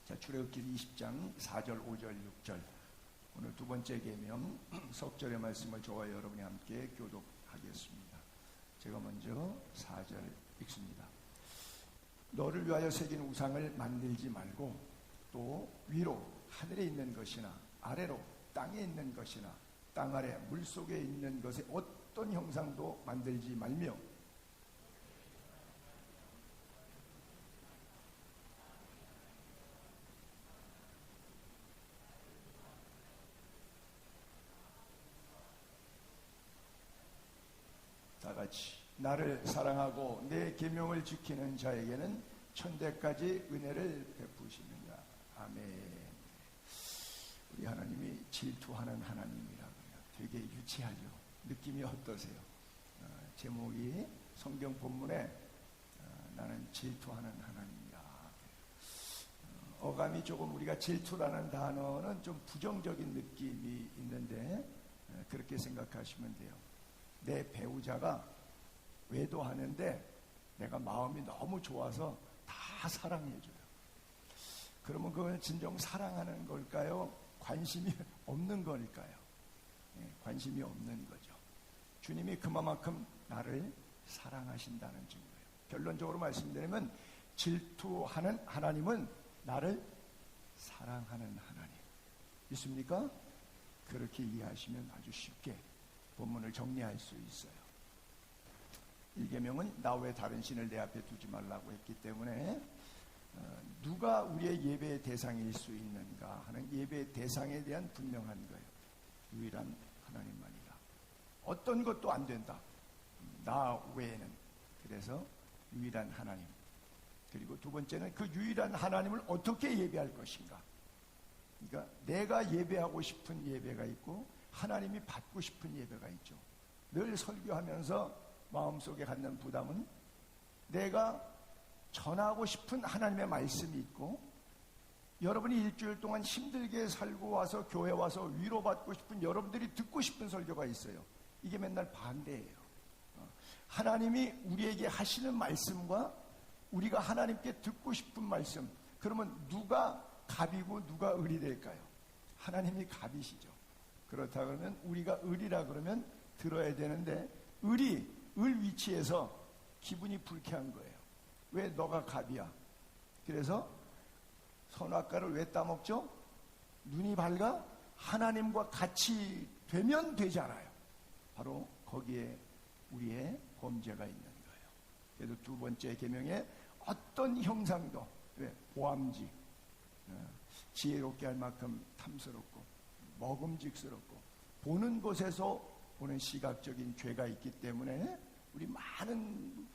자, 출애굽기 20장 4절, 5절, 6절. 오늘 두 번째 계명 석절의 말씀을 저와 여러분이 함께 교독하겠습니다. 제가 먼저 4절 읽습니다. 너를 위하여 새긴 우상을 만들지 말고 또 위로 하늘에 있는 것이나 아래로 땅에 있는 것이나 땅 아래 물속에 있는 것의 어떤 형상도 만들지 말며 다같이 나를 사랑하고 내 계명을 지키는 자에게는 천대까지 은혜를 베푸시느니라. 아멘. 우리 하나님이 질투하는 하나님이라고요. 되게 유치하죠. 느낌이 어떠세요? 제목이 성경 본문에 나는 질투하는 하나님이라. 어감이 조금 우리가 질투라는 단어는 좀 부정적인 느낌이 있는데 그렇게 생각하시면 돼요. 내 배우자가 외도하는데 내가 마음이 너무 좋아서 다 사랑해줘요. 그러면 그걸 진정 사랑하는 걸까요? 관심이 없는 걸까요? 관심이 없는 거죠. 주님이 그만큼 나를 사랑하신다는 증거예요. 결론적으로 말씀드리면 질투하는 하나님은 나를 사랑하는 하나님. 있습니까? 그렇게 이해하시면 아주 쉽게 본문을 정리할 수 있어요. 1계명은 나 외 다른 신을 내 앞에 두지 말라고 했기 때문에 누가 우리의 예배의 대상일 수 있는가 하는 예배의 대상에 대한 분명한 거예요. 유일한 하나님만이다. 어떤 것도 안 된다. 나 외에는. 그래서 유일한 하나님. 그리고 두 번째는 그 유일한 하나님을 어떻게 예배할 것인가. 그러니까 내가 예배하고 싶은 예배가 있고 하나님이 받고 싶은 예배가 있죠. 늘 설교하면서 마음속에 갖는 부담은 내가 전하고 싶은 하나님의 말씀이 있고 여러분이 일주일 동안 힘들게 살고 와서 교회 와서 위로받고 싶은 여러분들이 듣고 싶은 설교가 있어요. 이게 맨날 반대예요. 하나님이 우리에게 하시는 말씀과 우리가 하나님께 듣고 싶은 말씀, 그러면 누가 갑이고 누가 을이 될까요? 하나님이 갑이시죠. 그렇다 그러면 우리가 을이라 그러면 들어야 되는데 을이 을 위치에서 기분이 불쾌한 거예요. 왜 너가 갑이야? 그래서 선악과를 왜 따먹죠? 눈이 밝아 하나님과 같이 되면 되잖아요. 바로 거기에 우리의 범죄가 있는 거예요. 그래서 두 번째 계명에 어떤 형상도 왜 보암직, 지혜롭게 할 만큼 탐스럽고 먹음직스럽고 보는 곳에서 보는 시각적인 죄가 있기 때문에 우리 많은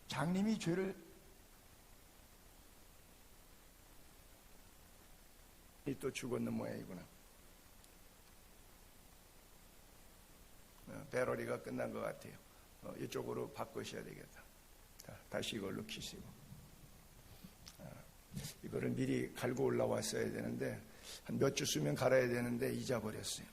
장님이 죄를 또 죽었는 모양이구나. 배럴이가 끝난 것 같아요. 이쪽으로 바꾸셔야 되겠다. 다시 이걸로 키시고 이거를 미리 갈고 올라왔어야 되는데 한 몇 주 쓰면 갈아야 되는데 잊어버렸어요.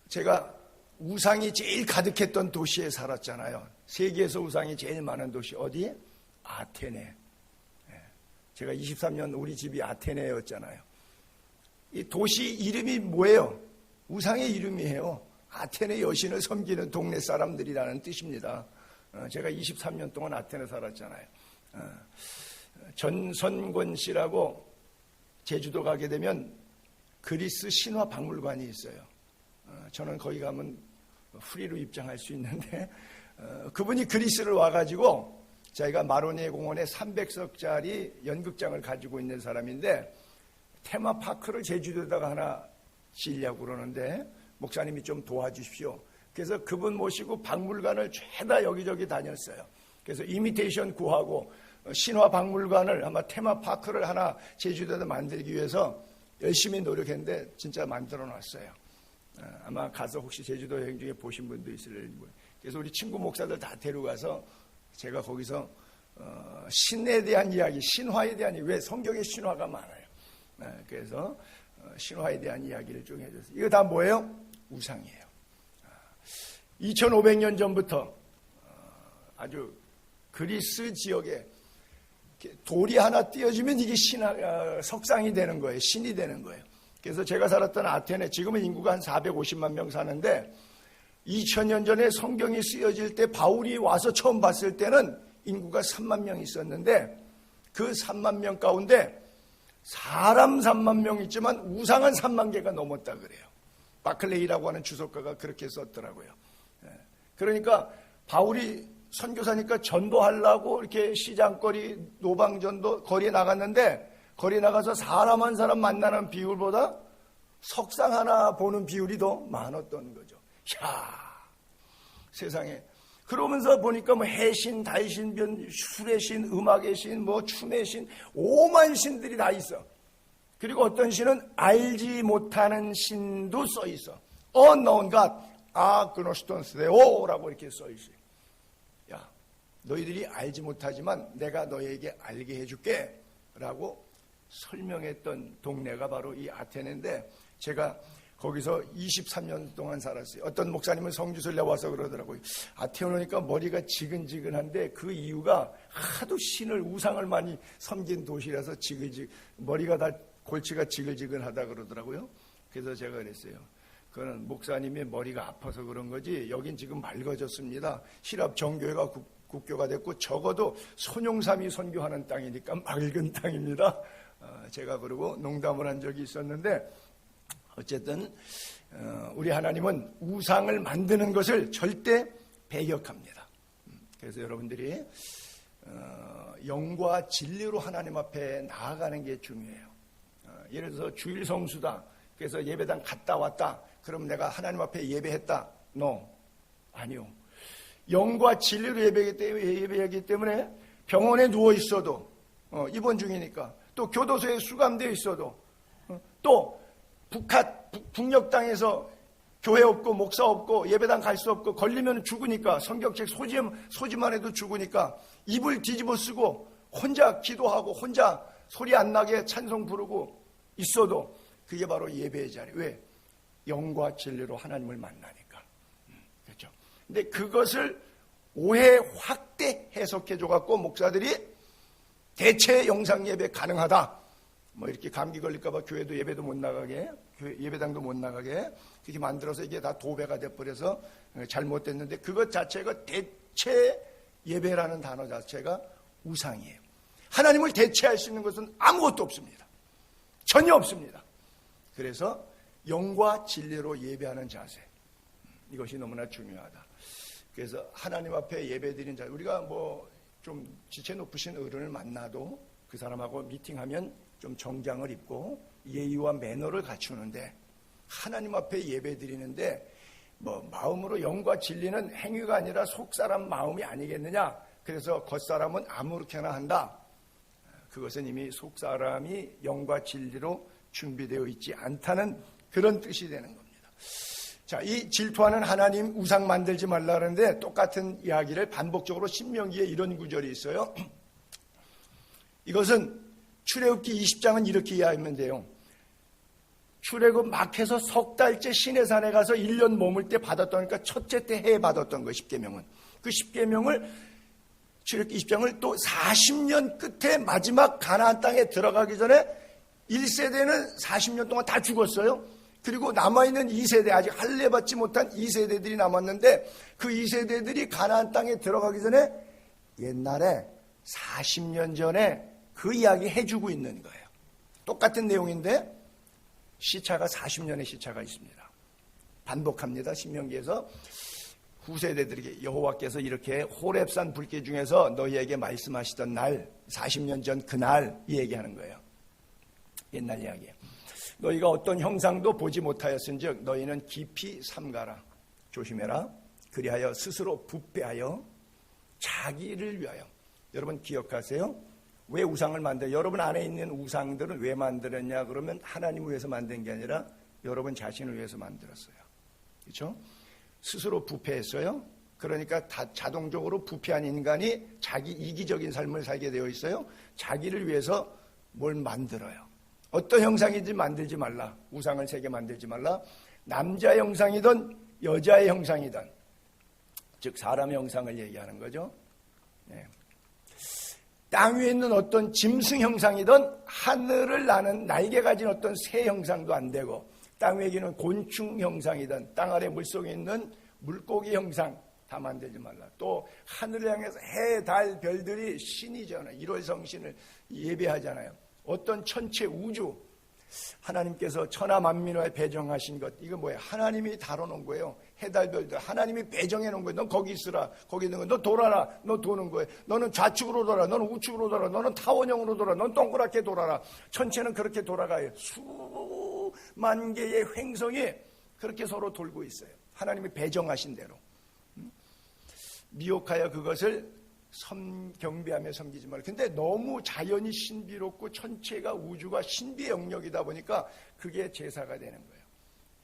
제가 우상이 제일 가득했던 도시에 살았잖아요. 세계에서 우상이 제일 많은 도시 어디? 아테네. 제가 23년 우리 집이 아테네였잖아요. 이 도시 이름이 뭐예요? 우상의 이름이에요. 아테네 여신을 섬기는 동네 사람들이라는 뜻입니다. 제가 23년 동안 아테네 살았잖아요. 전선권 씨라고 제주도 가게 되면 그리스 신화 박물관이 있어요. 저는 거기 가면 프리로 입장할 수 있는데 그분이 그리스를 와가지고 자기가 마로니에 공원에 300석짜리 연극장을 가지고 있는 사람인데 테마파크를 제주도에다가 하나 지으려고 그러는데 목사님이 좀 도와주십시오. 그래서 그분 모시고 박물관을 죄다 여기저기 다녔어요. 그래서 이미테이션 구하고 신화 박물관을 아마 테마파크를 하나 제주도에다 만들기 위해서 열심히 노력했는데 진짜 만들어 놨어요. 아마 가서 혹시 제주도 여행 중에 보신 분도 있을 거예요. 그래서 우리 친구 목사들 다 데려가서 제가 거기서 신에 대한 이야기, 신화에 대한 이야기, 왜 성경에 신화가 많아요. 그래서 신화에 대한 이야기를 좀 해줬어요. 이거 다 뭐예요? 우상이에요. 2500년 전부터 아주 그리스 지역에 돌이 하나 띄어지면 이게 석상이 되는 거예요. 신이 되는 거예요. 그래서 제가 살았던 아테네, 지금은 인구가 한 450만 명 사는데 2000년 전에 성경이 쓰여질 때 바울이 와서 처음 봤을 때는 인구가 3만 명 있었는데 그 3만 명 가운데 사람 3만 명 있지만 우상은 3만 개가 넘었다 그래요. 바클레이라고 하는 주석가가 그렇게 썼더라고요. 그러니까 바울이 선교사니까 전도하려고 이렇게 시장거리, 노방전도 거리에 나갔는데 거리에 나가서 사람 한 사람 만나는 비율보다 석상 하나 보는 비율이 더 많았던 거죠. 야, 세상에. 그러면서 보니까 뭐 해신, 달신, 변, 술의 신, 음악의 신, 뭐 춤의 신, 오만 신들이 다 있어. 그리고 어떤 신은 알지 못하는 신도 써 있어. unknown God, agnostios라고 이렇게 써 있어. 야, 너희들이 알지 못하지만 내가 너희에게 알게 해줄게 라고 설명했던 동네가 바로 이 아테네인데 제가 거기서 23년 동안 살았어요. 어떤 목사님은 성지순례 와서 그러더라고요. 아테네 오니까 머리가 지근지근한데 그 이유가 하도 신을, 우상을 많이 섬긴 도시라서 머리가 다 골치가 지글지글하다 그러더라고요. 그래서 제가 그랬어요. 그거는 목사님의 머리가 아파서 그런 거지 여긴 지금 맑아졌습니다. 시랍 정교회가 국교가 됐고 적어도 손용삼이 선교하는 땅이니까 맑은 땅입니다. 제가 그러고 농담을 한 적이 있었는데 어쨌든 우리 하나님은 우상을 만드는 것을 절대 배격합니다. 그래서 여러분들이 영과 진리로 하나님 앞에 나아가는 게 중요해요. 예를 들어서 주일 성수다. 그래서 예배당 갔다 왔다. 그럼 내가 하나님 앞에 예배했다. No. 아니요. 영과 진리로 예배하기 때문에 병원에 누워 있어도 입원 중이니까 또 교도소에 수감되어 있어도 또 북녘 땅에서 교회 없고 목사 없고 예배당 갈 수 없고 걸리면 죽으니까 성경책 소지만 해도 죽으니까 입을 뒤집어 쓰고 혼자 기도하고 혼자 소리 안 나게 찬송 부르고 있어도 그게 바로 예배의 자리. 왜? 영과 진리로 하나님을 만나니까. 그렇죠? 근데 그것을 오해 확대 해석해 줘갖고 목사들이 대체 영상 예배 가능하다. 뭐 이렇게 감기 걸릴까봐 교회도 예배도 못 나가게, 예배당도 못 나가게 그렇게 만들어서 이게 다 도배가 돼버려서 잘못됐는데 그것 자체가 대체 예배라는 단어 자체가 우상이에요. 하나님을 대체할 수 있는 것은 아무것도 없습니다. 전혀 없습니다. 그래서 영과 진리로 예배하는 자세, 이것이 너무나 중요하다. 그래서 하나님 앞에 예배드리는 자세, 우리가 뭐 좀 지체 높으신 어른을 만나도 그 사람하고 미팅하면 좀 정장을 입고 예의와 매너를 갖추는데 하나님 앞에 예배드리는데 뭐 마음으로 영과 진리는 행위가 아니라 속사람 마음이 아니겠느냐. 그래서 겉사람은 아무렇게나 한다. 그것은 이미 속사람이 영과 진리로 준비되어 있지 않다는 그런 뜻이 되는 겁니다. 자, 이 질투하는 하나님 우상 만들지 말라 그러는데 똑같은 이야기를 반복적으로 신명기에 이런 구절이 있어요. 이것은 출애굽기 20장은 이렇게 이해하면 돼요. 출애굽 막 해서 석 달째 시내산에 가서 1년 머물 때 받았던, 그러니까 첫째 때 해에 받았던 거 10계명은. 그 10계명을 출애굽기 20장을 또 40년 끝에 마지막 가나안 땅에 들어가기 전에 1세대는 40년 동안 다 죽었어요. 그리고 남아있는 2세대, 아직 할례 받지 못한 2세대들이 남았는데 그 2세대들이 가나안 땅에 들어가기 전에 옛날에 40년 전에 그 이야기 해주고 있는 거예요. 똑같은 내용인데 시차가 40년의 시차가 있습니다. 반복합니다. 신명기에서 후세대들에게 여호와께서 이렇게 호렙산 불길 중에서 너희에게 말씀하시던 날, 40년 전 그날 이 얘기하는 거예요. 옛날 이야기예요. 너희가 어떤 형상도 보지 못하였은즉 너희는 깊이 삼가라. 조심해라. 그리하여 스스로 부패하여 자기를 위하여. 여러분 기억하세요? 왜 우상을 만들어요? 여러분 안에 있는 우상들은 왜 만들었냐? 그러면 하나님을 위해서 만든 게 아니라 여러분 자신을 위해서 만들었어요. 그렇죠? 스스로 부패했어요. 그러니까 다 자동적으로 부패한 인간이 자기 이기적인 삶을 살게 되어 있어요. 자기를 위해서 뭘 만들어요. 어떤 형상인지 만들지 말라. 우상을 세게 만들지 말라. 남자의 형상이든 여자의 형상이든, 즉 사람의 형상을 얘기하는 거죠. 네. 땅 위에 있는 어떤 짐승 형상이든 하늘을 나는 날개 가진 어떤 새 형상도 안 되고, 땅 위에 있는 곤충 형상이든 땅 아래 물속에 있는 물고기 형상 다 만들지 말라. 또 하늘을 향해서 해, 달, 별들이 신이잖아요. 1월 성신을 예배하잖아요. 어떤 천체 우주, 하나님께서 천하 만민을 배정하신 것, 이거 뭐예요? 하나님이 다뤄놓은 거예요. 해달 별들 하나님이 배정해 놓은 거예요. 넌 거기 있으라. 거기 있는 거 너 돌아라. 너 도는 거예요. 너는 좌측으로 돌아. 너는 우측으로 돌아. 너는 타원형으로 돌아. 넌 동그랗게 돌아라. 천체는 그렇게 돌아가요. 수만 개의 횡성이 그렇게 서로 돌고 있어요. 하나님이 배정하신 대로. 미혹하여 그것을 경배하며 섬기지 말라. 근데 너무 자연이 신비롭고 천체가 우주가 신비의 영역이다 보니까 그게 제사가 되는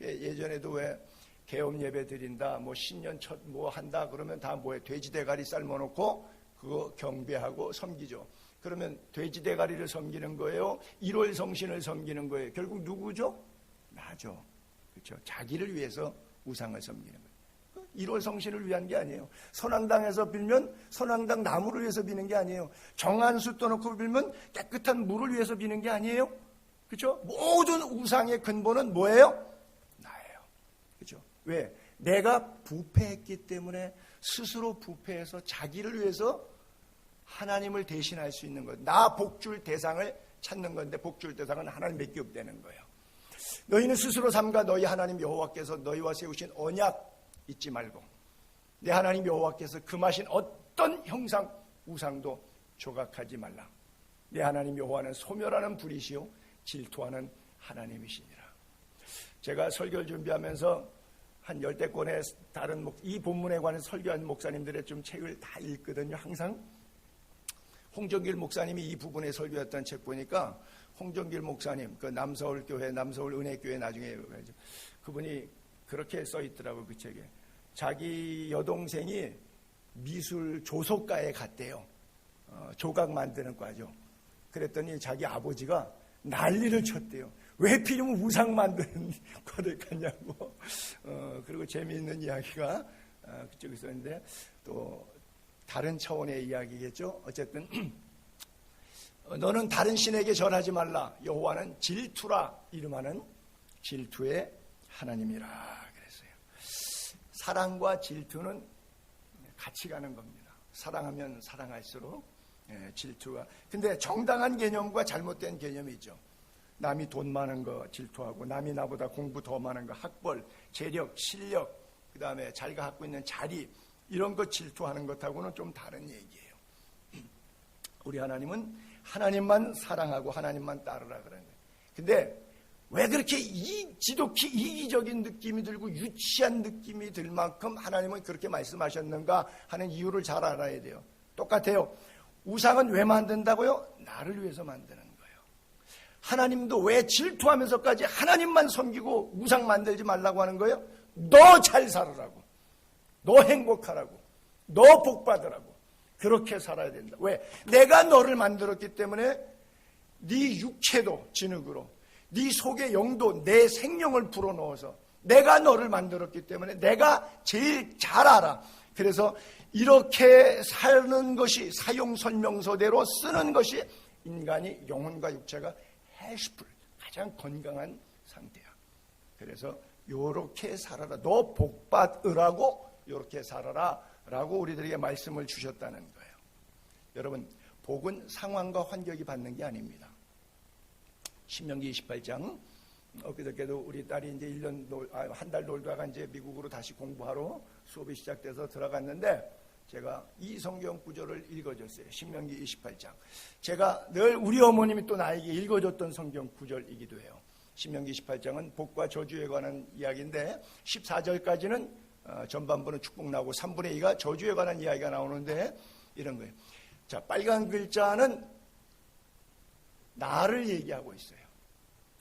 거예요. 예전에도 왜 계엄 예배 드린다, 뭐 신년 첫 뭐 한다 그러면 다 뭐예요? 돼지 대가리 삶아놓고 그거 경배하고 섬기죠. 그러면 돼지 대가리를 섬기는 거예요? 1월 성신을 섬기는 거예요? 결국 누구죠? 나죠. 그렇죠? 자기를 위해서 우상을 섬기는 거예요. 1월 성신을 위한 게 아니에요. 선왕당에서 빌면 선왕당 나무를 위해서 비는 게 아니에요. 정한수 떠놓고 빌면 깨끗한 물을 위해서 비는 게 아니에요. 그렇죠? 모든 우상의 근본은 뭐예요? 나예요. 그렇죠? 왜? 내가 부패했기 때문에 스스로 부패해서 자기를 위해서 하나님을 대신할 수 있는 것. 나 복줄 대상을 찾는 건데 복줄 대상은 하나님밖에 없다는 거예요. 너희는 스스로 삼가 너희 하나님 여호와께서 너희와 세우신 언약 잊지 말고 내 하나님 여호와께서 금하신 어떤 형상 우상도 조각하지 말라. 내 하나님 여호와는 소멸하는 불이시요 질투하는 하나님이시니라. 제가 설교를 준비하면서 한 10대권의 다른 이 본문에 관해서 설교한 목사님들의 좀 책을 다 읽거든요. 항상 홍정길 목사님이 이 부분에 설교했던 책 보니까 홍정길 목사님, 그 남서울교회, 남서울은혜교회 나중에 그분이 그렇게 써 있더라고요. 그 책에. 자기 여동생이 미술 조속과에 갔대요. 조각 만드는 과죠. 그랬더니 자기 아버지가 난리를 쳤대요. 왜 필요면 우상 만드는 과를 갔냐고. 그리고 재미있는 이야기가 그쪽에 있었는데 또 다른 차원의 이야기겠죠. 어쨌든 너는 다른 신에게 절하지 말라. 여호와는 질투라 이름하는 질투의 하나님이라 그랬어요. 사랑과 질투는 같이 가는 겁니다. 사랑하면 사랑할수록 질투가. 근데 정당한 개념과 잘못된 개념이 있죠. 남이 돈 많은 거 질투하고 남이 나보다 공부 더 많은 거 학벌, 재력, 실력, 그 다음에 자기가 갖고 있는 자리 이런 거 질투하는 것하고는 좀 다른 얘기예요. 우리 하나님은 하나님만 사랑하고 하나님만 따르라 그러는 거예요. 근데 왜 그렇게 지독히 이기적인 느낌이 들고 유치한 느낌이 들 만큼 하나님은 그렇게 말씀하셨는가 하는 이유를 잘 알아야 돼요. 똑같아요. 우상은 왜 만든다고요? 나를 위해서 만드는 거예요. 하나님도 왜 질투하면서까지 하나님만 섬기고 우상 만들지 말라고 하는 거예요? 너 잘 살으라고, 너 행복하라고, 너 복받으라고. 그렇게 살아야 된다. 왜? 내가 너를 만들었기 때문에 네 육체도 진흙으로, 네 속의 영도 내 생명을 불어넣어서 내가 너를 만들었기 때문에 내가 제일 잘 알아. 그래서 이렇게 사는 것이 사용설명서대로 쓰는 것이 인간이 영혼과 육체가 헬스풀 가장 건강한 상태야. 그래서 요렇게 살아라. 너 복받으라고 요렇게 살아라 라고 우리들에게 말씀을 주셨다는 거예요. 여러분, 복은 상황과 환경이 받는 게 아닙니다. 신명기 28장, 엊그저께도 우리 딸이 이제 한 달 놀다가 이제 미국으로 다시 공부하러 수업이 시작돼서 들어갔는데 제가 이 성경 구절을 읽어줬어요. 신명기 28장. 제가 늘 우리 어머님이 또 나에게 읽어줬던 성경 구절이기도 해요. 신명기 28장은 복과 저주에 관한 이야기인데 14절까지는 전반부는 축복 나오고 3분의 2가 저주에 관한 이야기가 나오는데 이런 거예요. 자, 빨간 글자는 나를 얘기하고 있어요.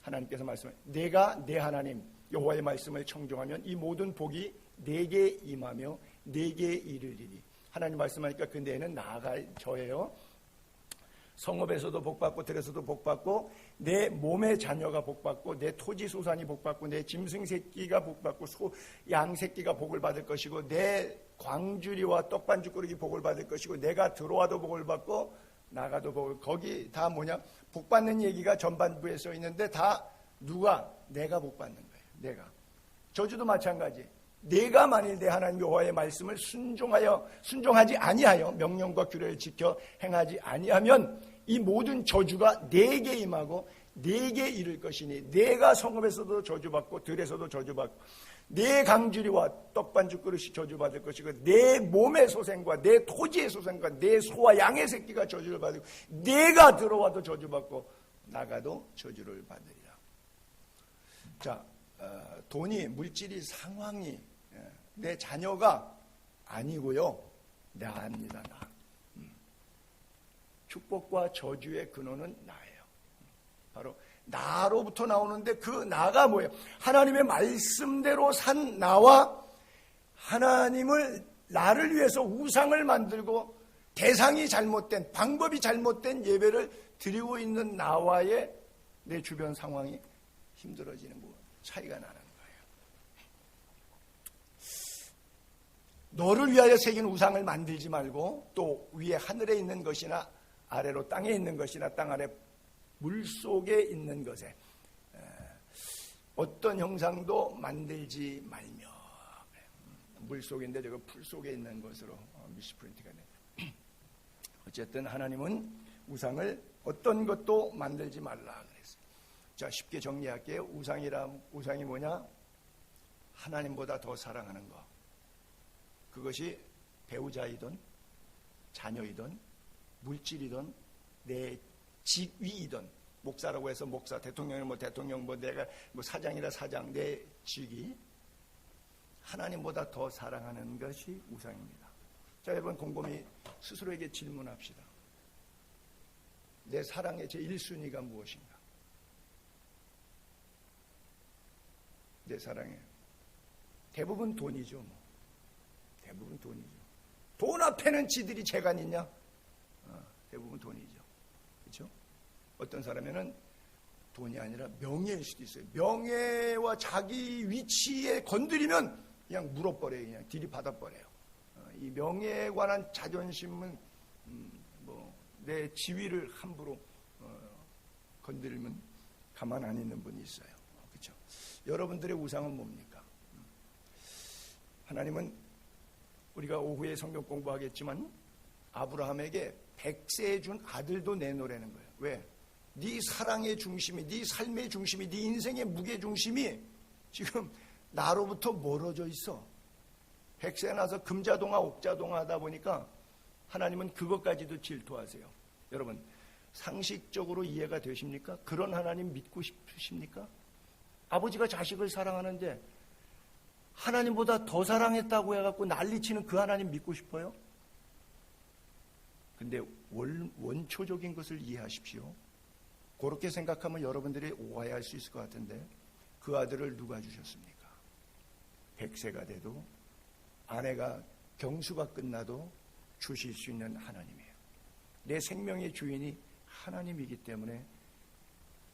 하나님께서 말씀을 내가 내 하나님 여호와의 말씀을 청종하면 이 모든 복이 내게 임하며 내게 이르리니. 하나님 말씀하니까 그 내는 나가 저예요. 성읍에서도 복받고 들에서도 복받고 내 몸의 자녀가 복받고 내 토지 소산이 복받고 내 짐승 새끼가 복받고 양 새끼가 복을 받을 것이고 내 광주리와 떡반죽 그릇이 복을 받을 것이고 내가 들어와도 복을 받고 나가도 보고, 거기 다 뭐냐? 복 받는 얘기가 전반부에 써 있는데 다 누가? 내가 복 받는 거예요. 내가. 저주도 마찬가지. 내가 만일 내 하나님 여호와의 말씀을 순종하지 아니하여 명령과 규례를 지켜 행하지 아니하면 이 모든 저주가 내게 임하고 내게 이를 것이니 내가 성읍에서도 저주받고 들에서도 저주받고 내 강주리와 떡반죽 그릇이 저주받을 것이고 내 몸의 소생과 내 토지의 소생과 내 소와 양의 새끼가 저주를 받고 내가 들어와도 저주받고 나가도 저주를 받으리라. 자, 돈이, 물질이, 상황이 내 자녀가 아니고요, 나입니다. 나. 축복과 저주의 근원은 나예요. 바로 나로부터 나오는데 그 나가 뭐예요? 하나님의 말씀대로 산 나와 하나님을 나를 위해서 우상을 만들고 대상이 잘못된, 방법이 잘못된 예배를 드리고 있는 나와의 내 주변 상황이 힘들어지는 거, 차이가 나는 거예요. 너를 위하여 새긴 우상을 만들지 말고 또 위에 하늘에 있는 것이나 아래로 땅에 있는 것이나 땅 아래 물속에 있는 것에 어떤 형상도 만들지 말며, 물속인데 저거 풀속에 있는 것으로 미스프린트가 됩니다. 어쨌든 하나님은 우상을 어떤 것도 만들지 말라 그랬어요. 자, 쉽게 정리할게요. 우상이 뭐냐? 하나님보다 더 사랑하는 거. 그것이 배우자이든 자녀이든 물질이든 내 직위이든, 목사라고 해서 목사, 대통령이면 대통령, 내가 사장이라 사장, 내 직위, 하나님보다 더 사랑하는 것이 우상입니다. 자, 여러분 곰곰이 스스로에게 질문합시다. 내 사랑의 제 1순위가 무엇인가? 내 사랑에 대부분 돈이죠. 뭐. 대부분 돈이죠. 돈 앞에는 지들이 재간 있냐? 대부분 돈이죠. 그렇죠? 어떤 사람에는 돈이 아니라 명예일 수도 있어요. 명예와 자기 위치에 건드리면 그냥 물어버려요. 그냥 들이받아버려요. 이 명예에 관한 자존심은 내 지위를 함부로 건드리면 가만 안 있는 분이 있어요. 그렇죠? 여러분들의 우상은 뭡니까? 하나님은 우리가 오후에 성경 공부하겠지만 아브라함에게 100세에 준 아들도 내놓으라는 거예요. 왜? 네 사랑의 중심이, 네 삶의 중심이, 네 인생의 무게 중심이 지금 나로부터 멀어져 있어. 100세 나서 금자동화 옥자동화 하다 보니까 하나님은 그것까지도 질투하세요. 여러분, 상식적으로 이해가 되십니까? 그런 하나님 믿고 싶으십니까? 아버지가 자식을 사랑하는데 하나님보다 더 사랑했다고 해갖고 난리치는 그 하나님 믿고 싶어요? 근데 원초적인 것을 이해하십시오. 그렇게 생각하면 여러분들이 오해할 수 있을 것 같은데, 그 아들을 누가 주셨습니까? 100세가 돼도 아내가 경수가 끝나도 주실 수 있는 하나님이에요. 내 생명의 주인이 하나님이기 때문에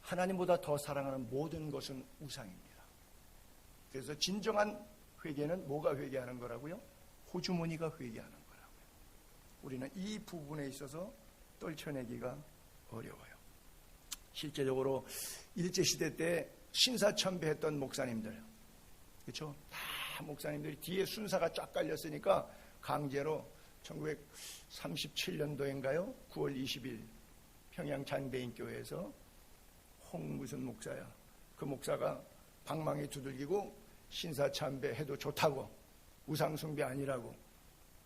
하나님보다 더 사랑하는 모든 것은 우상입니다. 그래서 진정한 회개는 뭐가 회개하는 거라고요? 호주머니가 회개하는 거라고요. 우리는 이 부분에 있어서 떨쳐내기가 어려워요. 실제적으로 일제시대 때 신사참배했던 목사님들, 그렇죠? 다 목사님들이 뒤에 순사가 쫙 깔렸으니까 강제로 1937년도인가요? 9월 20일 평양 장대인교회에서 무슨 목사야, 그 목사가 방망이 두들기고 신사참배 해도 좋다고, 우상숭배 아니라고,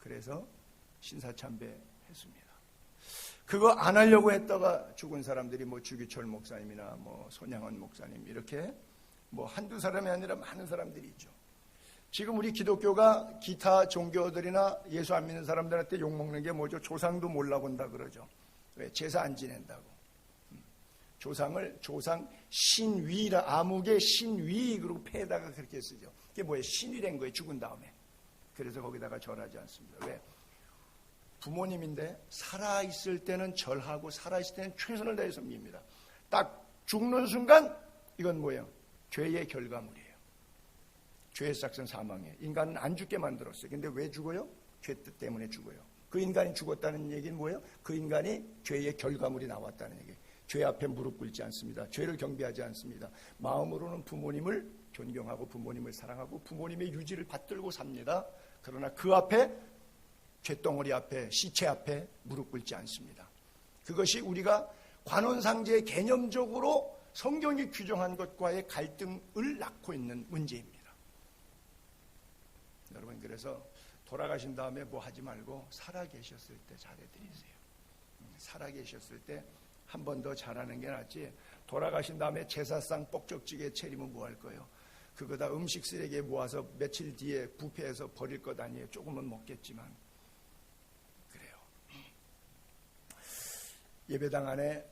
그래서 신사참배 했습니다. 그거 안 하려고 했다가 죽은 사람들이 주기철 목사님이나 손양원 목사님, 이렇게 한두 사람이 아니라 많은 사람들이 있죠. 지금 우리 기독교가 기타 종교들이나 예수 안 믿는 사람들한테 욕먹는 게 뭐죠? 조상도 몰라본다 그러죠. 왜? 제사 안 지낸다고. 조상 신위라, 암흑의 신위, 그리고 폐에다가 그렇게 쓰죠. 그게 뭐예요? 신이 된 거예요, 죽은 다음에. 그래서 거기다가 절하지 않습니다. 왜? 부모님인데 살아있을 때는 절하고 살아있을 때는 최선을 다해서 밉니다. 딱 죽는 순간 이건 뭐예요? 죄의 결과물이에요. 죄의 삭은 사망이에요. 인간은 안 죽게 만들었어요. 근데 왜 죽어요? 죄 때문에 죽어요. 그 인간이 죽었다는 얘기는 뭐예요? 그 인간이 죄의 결과물이 나왔다는 얘기예요. 죄 앞에 무릎 꿇지 않습니다. 죄를 경배하지 않습니다. 마음으로는 부모님을 존경하고 부모님을 사랑하고 부모님의 유지를 받들고 삽니다. 그러나 그 앞에 죄덩어리 앞에 시체 앞에 무릎 꿇지 않습니다. 그것이 우리가 관원상제의 개념적으로 성경이 규정한 것과의 갈등을 낳고 있는 문제입니다. 여러분, 그래서 돌아가신 다음에 뭐 하지 말고 살아계셨을 때 잘해드리세요. 살아계셨을 때 한 번 더 잘하는 게 낫지, 돌아가신 다음에 제사상 뻑적지게 차리면 뭐 할 거예요? 그거 다 음식 쓰레기에 모아서 며칠 뒤에 부패해서 버릴 것 아니에요. 조금은 먹겠지만. 그래요. 예배당 안에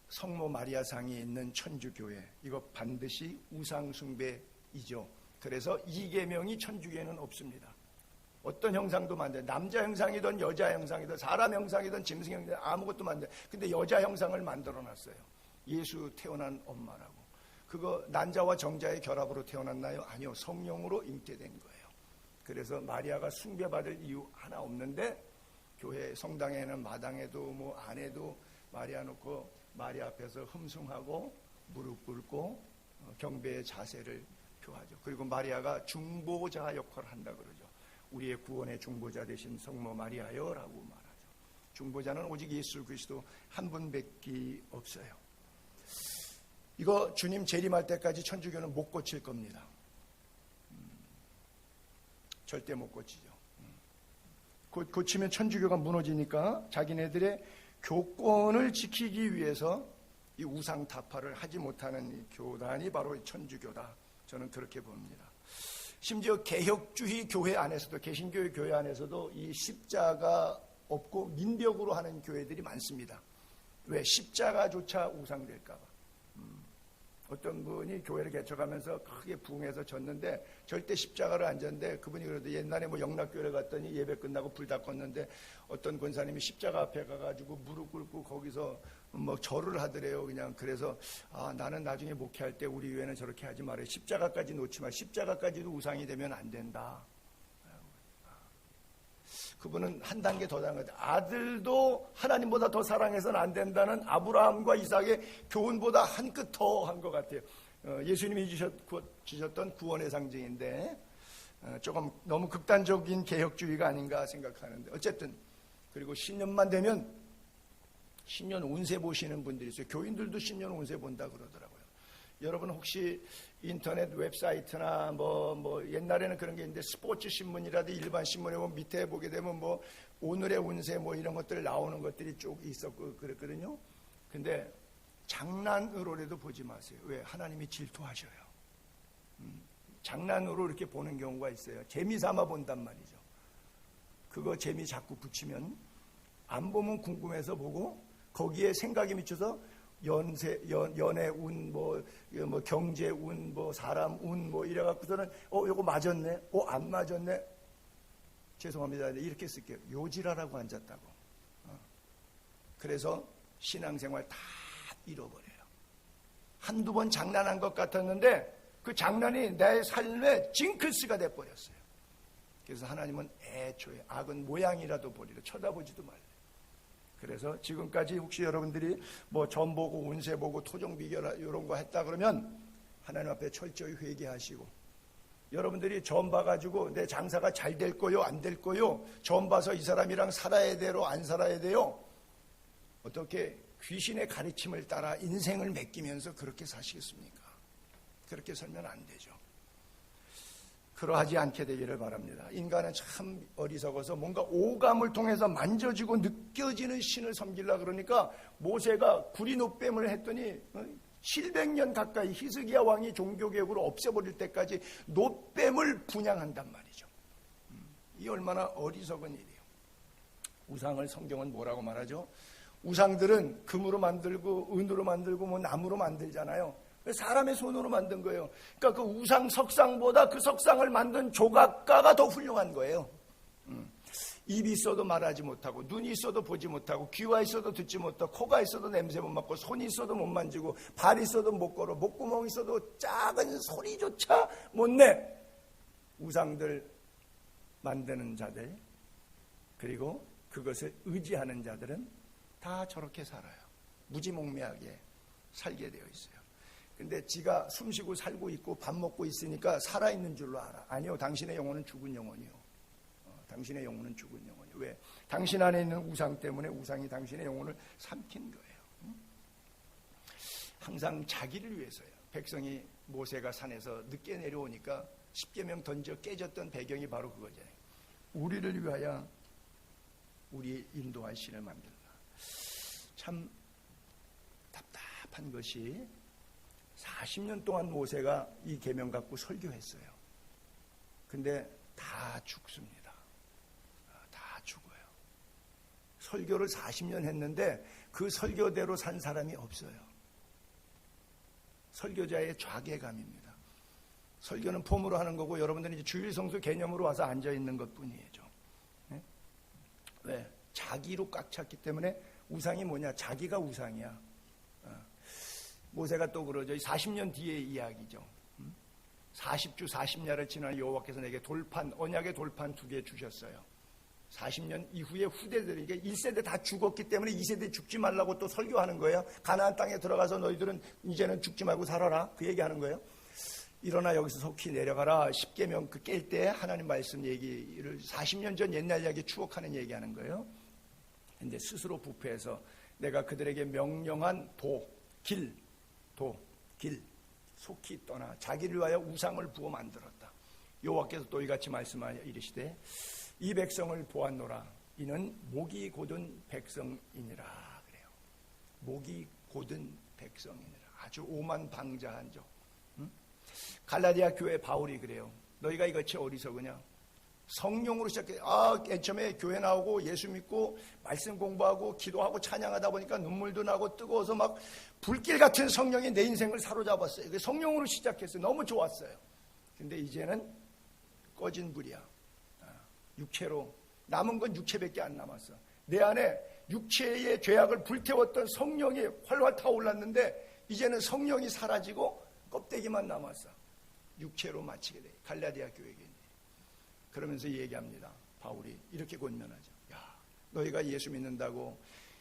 성모 마리아상이 있는 천주교회, 이거 반드시 우상숭배이죠. 그래서 이계명이 천주교에는 없습니다. 어떤 형상도 만들어요. 남자 형상이든 여자 형상이든 사람 형상이든 짐승 형상이든 아무것도 만들어요. 근데 여자 형상을 만들어놨어요. 예수 태어난 엄마라고. 그거 난자와 정자의 결합으로 태어났나요? 아니요. 성령으로 잉태된 거예요. 그래서 마리아가 숭배받을 이유 하나 없는데, 교회 성당에는 마당에도 뭐 안에도 마리아 놓고 마리아 앞에서 흠숭하고 무릎 꿇고 경배의 자세를 표하죠. 그리고 마리아가 중보자 역할을 한다 그러죠. 우리의 구원의 중보자 되신 성모 마리아여 라고 말하죠. 중보자는 오직 예수 그리스도 한 분밖에 없어요. 이거 주님 재림할 때까지 천주교는 못 고칠 겁니다. 절대 못 고치죠. 고치면 천주교가 무너지니까 자기네들의 교권을 지키기 위해서 이 우상 타파를 하지 못하는 이 교단이 바로 천주교다. 저는 그렇게 봅니다. 심지어 개혁주의 교회 안에서도, 개신교의 교회 안에서도 이 십자가 없고 민벽으로 하는 교회들이 많습니다. 왜? 십자가조차 우상될까 봐. 어떤 분이 교회를 개척하면서 크게 부흥해서 졌는데 절대 십자가를 안 졌는데, 그분이 그래도 옛날에 뭐 영락교회를 갔더니 예배 끝나고 불 다 껐는데 어떤 권사님이 십자가 앞에 가가지고 무릎 꿇고 거기서 뭐 절을 하더래요. 그냥. 그래서 나는 나중에 목회할 때 우리 교회는 저렇게 하지 말아요. 십자가까지 놓지 마. 십자가까지도 우상이 되면 안 된다. 그분은 한 단계 더 나간 것 같아요. 아들도 하나님보다 더 사랑해서는 안 된다는 아브라함과 이삭의 교훈보다 한 끗 더 한 것 같아요. 예수님이 주셨던 구원의 상징인데 조금 너무 극단적인 개혁주의가 아닌가 생각하는데, 어쨌든 그리고 10년만 되면 10년 운세 보시는 분들이 있어요. 교인들도 10년 운세 본다 그러더라고요. 여러분 혹시 인터넷 웹사이트나 뭐 옛날에는 그런 게 있는데 스포츠 신문이라든지 일반 신문에 보면 밑에 보게 되면 뭐 오늘의 운세 뭐 이런 것들 나오는 것들이 쭉 있었고 그랬거든요. 근데 장난으로라도 보지 마세요. 왜? 하나님이 질투하셔요. 장난으로 이렇게 보는 경우가 있어요. 재미삼아 본단 말이죠. 그거 재미 자꾸 붙이면 안 보면 궁금해서 보고 거기에 생각이 미쳐서 연애 운, 뭐 경제 운, 뭐 사람 운, 뭐 이래갖고서는 요거 맞았네, 안 맞았네. 죄송합니다. 이렇게 쓸게요. 요지라라고 앉았다고. 그래서 신앙생활 다 잃어버려요. 한두 번 장난한 것 같았는데 그 장난이 내 삶의 징크스가 돼버렸어요. 그래서 하나님은 애초에 악은 모양이라도 보리라, 쳐다보지도 말래. 그래서 지금까지 혹시 여러분들이 뭐 점 보고 운세 보고 토종 비결 이런 거 했다 그러면 하나님 앞에 철저히 회개하시고, 여러분들이 점 봐가지고 내 장사가 잘 될 거요 안 될 거요, 점 봐서 이 사람이랑 살아야 돼요 안 살아야 돼요, 어떻게 귀신의 가르침을 따라 인생을 맡기면서 그렇게 사시겠습니까? 그렇게 살면 안 되죠. 그러하지 않게 되기를 바랍니다. 인간은 참 어리석어서 뭔가 오감을 통해서 만져지고 느껴지는 신을 섬기려고 그러니까 모세가 구리 노뱀을 했더니 700년 가까이 히스기야 왕이 종교개혁으로 없애버릴 때까지 노뱀을 분양한단 말이죠. 이 얼마나 어리석은 일이에요. 우상을 성경은 뭐라고 말하죠? 우상들은 금으로 만들고 은으로 만들고 뭐 나무로 만들잖아요. 사람의 손으로 만든 거예요. 그러니까 그 우상 석상보다 그 석상을 만든 조각가가 더 훌륭한 거예요. 입이 있어도 말하지 못하고, 눈이 있어도 보지 못하고, 귀가 있어도 듣지 못하고, 코가 있어도 냄새 못 맡고, 손이 있어도 못 만지고, 발이 있어도 못 걸어, 목구멍이 있어도 작은 소리조차 못 내. 우상들 만드는 자들, 그리고 그것을 의지하는 자들은 다 저렇게 살아요. 무지몽매하게 살게 되어 있어요. 근데 지가 숨쉬고 살고 있고 밥 먹고 있으니까 살아있는 줄로 알아. 아니요, 당신의 영혼은 죽은 영혼이요. 당신의 영혼은 죽은 영혼이요. 왜? 당신 안에 있는 우상 때문에 우상이 당신의 영혼을 삼킨 거예요. 항상 자기를 위해서요. 백성이 모세가 산에서 늦게 내려오니까 십계명 던져 깨졌던 배경이 바로 그거잖아요. 우리를 위하여 우리 인도할 신을 만들라. 참 답답한 것이 40년 동안 모세가 이 계명 갖고 설교했어요. 근데 다 죽습니다. 다 죽어요. 설교를 40년 했는데 그 설교대로 산 사람이 없어요. 설교자의 좌계감입니다. 설교는 폼으로 하는 거고 여러분들은 이제 주일 성수 개념으로 와서 앉아 있는 것뿐이죠. 네? 왜? 자기로 꽉 찼기 때문에 우상이 뭐냐? 자기가 우상이야. 모세가 또 그러죠. 40년 뒤의 이야기죠. 40주 40야를 지나 여호와께서 내게 돌판, 언약의 돌판 2개 주셨어요. 40년 이후에 후대들에게 1세대 다 죽었기 때문에 2세대 죽지 말라고 또 설교하는 거예요. 가나안 땅에 들어가서 너희들은 이제는 죽지 말고 살아라. 그 얘기하는 거예요. 일어나 여기서 속히 내려가라. 10계명 그 깰 때 하나님 말씀 얘기를 40년 전 옛날 이야기 추억하는 얘기하는 거예요. 근데 스스로 부패해서 내가 그들에게 명령한 길 속히 떠나 자기를 위하여 우상을 부어 만들었다. 여호와께서 또 이같이 말씀하여 이르시되 이 백성을 보았노라. 이는 목이 곧은 백성이니라. 그래요. 목이 곧은 백성이니라. 아주 오만방자한 적. 갈라디아 교회 바울이 그래요. 너희가 이같이 어리석으냐? 성령으로 시작해. 맨 처음에 교회 나오고 예수 믿고 말씀 공부하고 기도하고 찬양하다 보니까 눈물도 나고 뜨거워서 막 불길 같은 성령이 내 인생을 사로잡았어요. 성령으로 시작했어요. 너무 좋았어요. 근데 이제는 꺼진 불이야. 육체로 남은 건 육체밖에 안 남았어. 내 안에 육체의 죄악을 불태웠던 성령이 활활 타올랐는데 이제는 성령이 사라지고 껍데기만 남았어. 육체로 마치게 돼. 갈라디아 교회에. 그러면서 얘기합니다. 바울이 이렇게 권면하죠. 야, 너희가 예수 믿는다고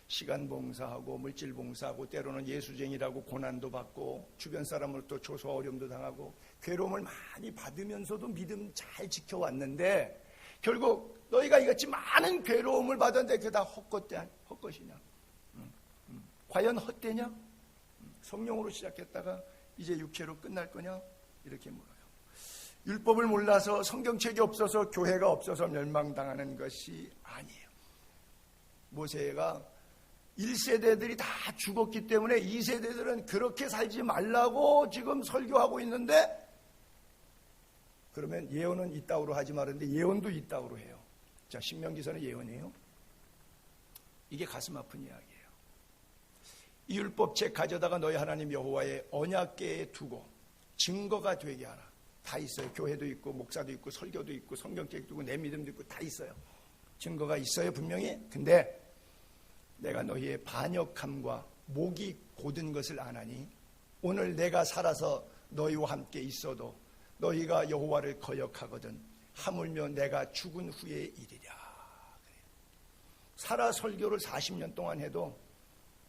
시간 봉사하고 물질 봉사하고 때로는 예수쟁이라고 고난도 받고 주변 사람으로부터 조소와 어려움도 당하고 괴로움을 많이 받으면서도 믿음 잘 지켜왔는데 결국 너희가 이같이 많은 괴로움을 받았는데 그게 다 헛것이냐? 과연 헛되냐? 성령으로 시작했다가 이제 육체로 끝날 거냐? 이렇게 물어요. 율법을 몰라서 성경책이 없어서 교회가 없어서 멸망당하는 것이 아니에요. 모세가 1세대들이 다 죽었기 때문에 2세대들은 그렇게 살지 말라고 지금 설교하고 있는데 그러면 예언은 이따구로 하지 말았는데 예언도 이따구로 해요. 자, 신명기서는 예언이에요. 이게 가슴 아픈 이야기예요. 이 율법책 가져다가 너희 하나님 여호와의 언약궤에 두고 증거가 되게 하라. 다 있어요. 교회도 있고 목사도 있고 설교도 있고 성경책도 있고 내 믿음도 있고 다 있어요. 증거가 있어요 분명히. 근데 내가 너희의 반역함과 목이 곧은 것을 아나니 오늘 내가 살아서 너희와 함께 있어도 너희가 여호와를 거역하거든 하물며 내가 죽은 후에 이르랴. 살아 설교를 40년 동안 해도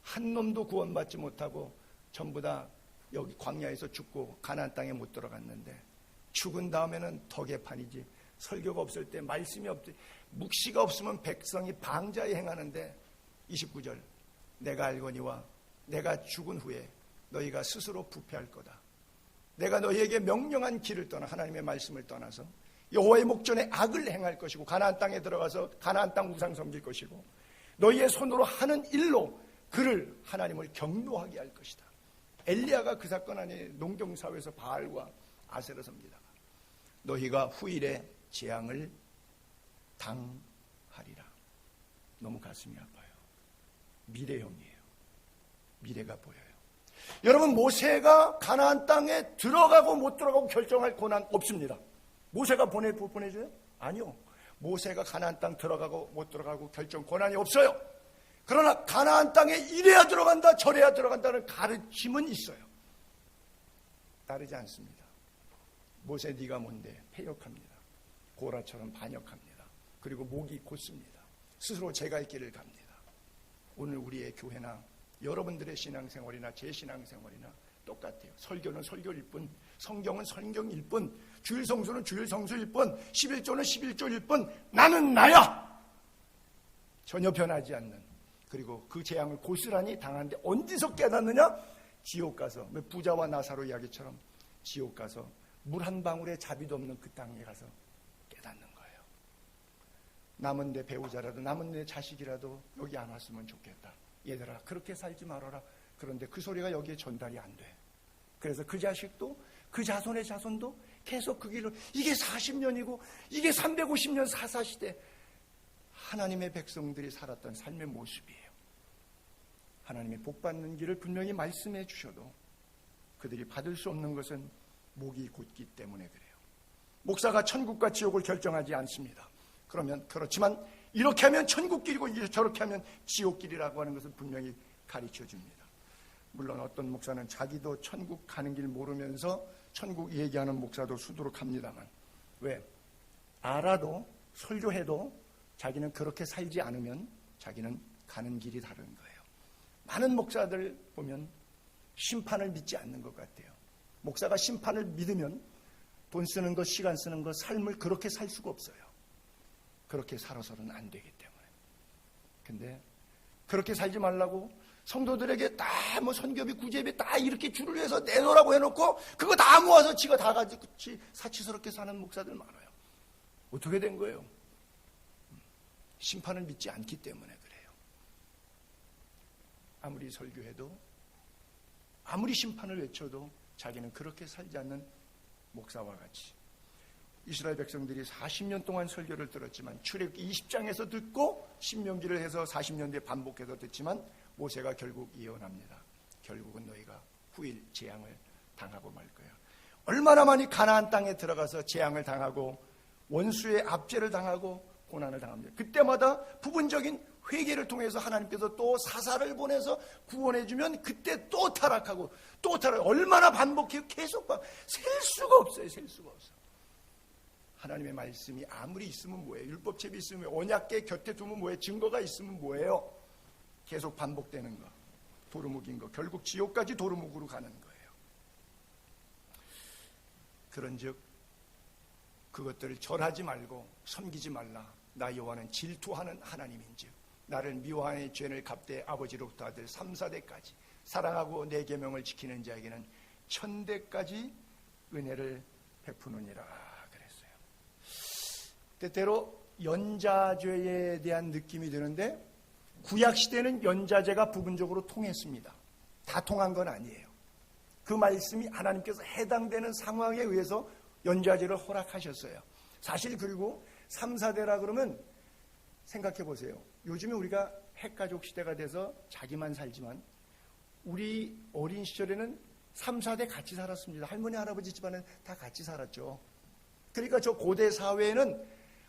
한 놈도 구원받지 못하고 전부 다 여기 광야에서 죽고 가나안 땅에 못 들어갔는데 죽은 다음에는 더 개판이지. 설교가 없을 때 말씀이 없지. 묵시가 없으면 백성이 방자에 행하는데 29절 내가 알거니와 내가 죽은 후에 너희가 스스로 부패할 거다. 내가 너희에게 명령한 길을 떠나 하나님의 말씀을 떠나서 여호와의 목전에 악을 행할 것이고 가나안 땅에 들어가서 가나안 땅 우상 섬길 것이고 너희의 손으로 하는 일로 그를 하나님을 경노하게 할 것이다. 엘리야가 그 사건 안에 농경사회에서 바알과 아세라 섬기다가 너희가 후일에 재앙을 당하리라. 너무 가슴이 아파요. 미래형이에요. 미래가 보여요. 여러분, 모세가 가나안 땅에 들어가고 못 들어가고 결정할 권한 없습니다. 모세가 보내줘요? 아니요. 모세가 가나안 땅 들어가고 못 들어가고 결정 권한이 없어요. 그러나 가나안 땅에 이래야 들어간다 저래야 들어간다는 가르침은 있어요. 따르지 않습니다. 모세 네가 뭔데? 패역합니다. 고라처럼 반역합니다. 그리고 목이 곧습니다. 스스로 제 갈 길을 갑니다. 오늘 우리의 교회나 여러분들의 신앙생활이나 제 신앙생활이나 똑같아요. 설교는 설교일 뿐, 성경은 성경일 뿐, 주일 성수는 주일 성수일 뿐, 11조는 11조일 뿐, 나는 나야! 전혀 변하지 않는, 그리고 그 재앙을 고스란히 당하는데 언제서 깨닫느냐? 지옥 가서, 부자와 나사로 이야기처럼 지옥 가서 물 한 방울의 자비도 없는 그 땅에 가서 깨닫는 거예요. 남은 내 배우자라도 남은 내 자식이라도 여기 안 왔으면 좋겠다. 얘들아 그렇게 살지 말아라. 그런데 그 소리가 여기에 전달이 안 돼. 그래서 그 자식도 그 자손의 자손도 계속 그 길을, 이게 40년이고 이게 350년 사사시대 하나님의 백성들이 살았던 삶의 모습이에요. 하나님의 복받는 길을 분명히 말씀해 주셔도 그들이 받을 수 없는 것은 목이 곧기 때문에 그래요. 목사가 천국과 지옥을 결정하지 않습니다. 그렇지만 이렇게 하면 천국길이고 저렇게 하면 지옥길이라고 하는 것을 분명히 가르쳐 줍니다. 물론 어떤 목사는 자기도 천국 가는 길 모르면서 천국 얘기하는 목사도 수두룩합니다만, 왜? 알아도 설교해도 자기는 그렇게 살지 않으면 자기는 가는 길이 다른 거예요. 많은 목사들 보면 심판을 믿지 않는 것 같아요. 목사가 심판을 믿으면 돈 쓰는 것, 시간 쓰는 것, 삶을 그렇게 살 수가 없어요. 그렇게 살아서는 안 되기 때문에. 근데 그렇게 살지 말라고 성도들에게 다 선교비, 구제비 다 이렇게 줄을 해서 내놓으라고 해놓고 그거 다 모아서 지가 다 가지고 사치스럽게 사는 목사들 많아요. 어떻게 된 거예요? 심판을 믿지 않기 때문에 그래요. 아무리 설교해도 아무리 심판을 외쳐도 자기는 그렇게 살지 않는 목사와 같이, 이스라엘 백성들이 40년 동안 설교를 들었지만 출애굽기 20장에서 듣고 신명기를 해서 40년 뒤에 반복해서 듣지만 모세가 결국 예언합니다. 결국은 너희가 후일 재앙을 당하고 말 거야. 얼마나 많이 가나안 땅에 들어가서 재앙을 당하고 원수의 압제를 당하고 고난을 당합니다. 그때마다 부분적인 회개를 통해서 하나님께서 또 사사를 보내서 구원해주면 그때 또 타락하고 또 타락. 얼마나 반복해요? 계속 셀 수가 없어요. 셀 수가 없어. 하나님의 말씀이 아무리 있으면 뭐예요? 율법책이 있으면 언약궤 곁에 두면 뭐예요? 증거가 있으면 뭐예요? 계속 반복되는 거, 도루묵인 거, 결국 지옥까지 도루묵으로 가는 거예요. 그런즉 그것들을 절하지 말고 섬기지 말라. 나 여호와는 질투하는 하나님인즉 나를 미워하는 죄를 갚되 아버지로부터 아들 3, 4대까지 사랑하고 내 계명을 지키는 자에게는 1000대까지 은혜를 베푸느니라 그랬어요. 때때로 연자죄에 대한 느낌이 드는데 구약시대는 연자죄가 부분적으로 통했습니다. 다 통한 건 아니에요. 그 말씀이 하나님께서 해당되는 상황에 의해서 연자죄를 허락하셨어요. 사실 그리고 3, 4대라 그러면 생각해 보세요. 요즘에 우리가 핵가족 시대가 돼서 자기만 살지만 우리 어린 시절에는 3, 4대 같이 살았습니다. 할머니, 할아버지 집안은 다 같이 살았죠. 그러니까 저 고대 사회에는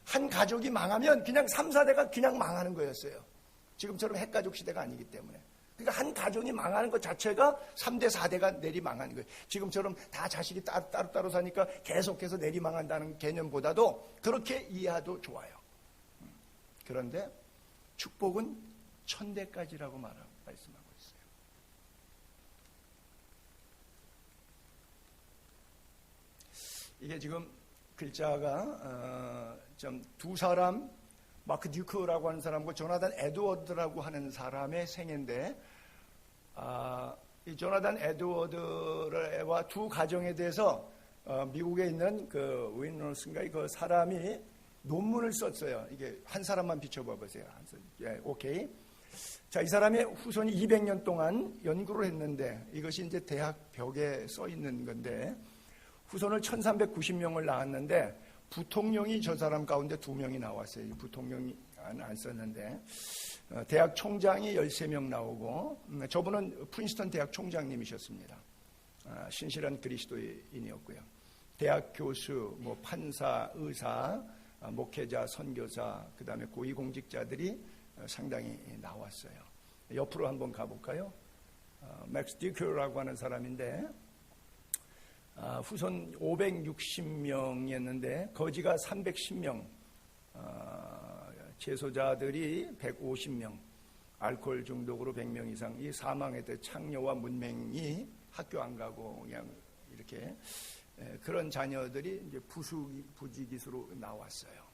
한 가족이 망하면 그냥 3, 4대가 그냥 망하는 거였어요. 지금처럼 핵가족 시대가 아니기 때문에. 그러니까 한 가정이 망하는 것 자체가 3대, 4대가 내리망하는 거예요. 지금처럼 다 자식이 따로따로 사니까 계속해서 내리망한다는 개념보다도 그렇게 이해해도 좋아요. 그런데 축복은 1000대까지라고 말씀하고 있어요. 이게 지금 글자가 좀 두 사람, 마크 듀크라고 하는 사람과 조나단 에드워드라고 하는 사람의 생애인데, 이 조나단 에드워드와 두 가정에 대해서 미국에 있는 그 윈노스인가 그 사람이 논문을 썼어요. 이게 한 사람만 비춰봐 보세요. 예, 오케이. 자, 이 사람의 후손이 200년 동안 연구를 했는데 이것이 이제 대학 벽에 써 있는 건데 후손을 1390명을 낳았는데 부통령이 저 사람 가운데 2명이 나왔어요. 부통령이 안 썼는데 대학 총장이 13명 나오고 저분은 프린스턴 대학 총장님이셨습니다. 신실한 그리스도인이었고요. 대학 교수, 판사, 의사, 목회자, 선교사, 그 다음에 고위공직자들이 상당히 나왔어요. 옆으로 한번 가볼까요? 맥스 디큐라고 하는 사람인데 후손 560명이었는데 거지가 310명 채소자들이 150명, 알코올 중독으로 100명 이상이 사망했던 창녀와 문맹이 학교 안 가고 그냥 이렇게 그런 자녀들이 이제 부지기수로 나왔어요.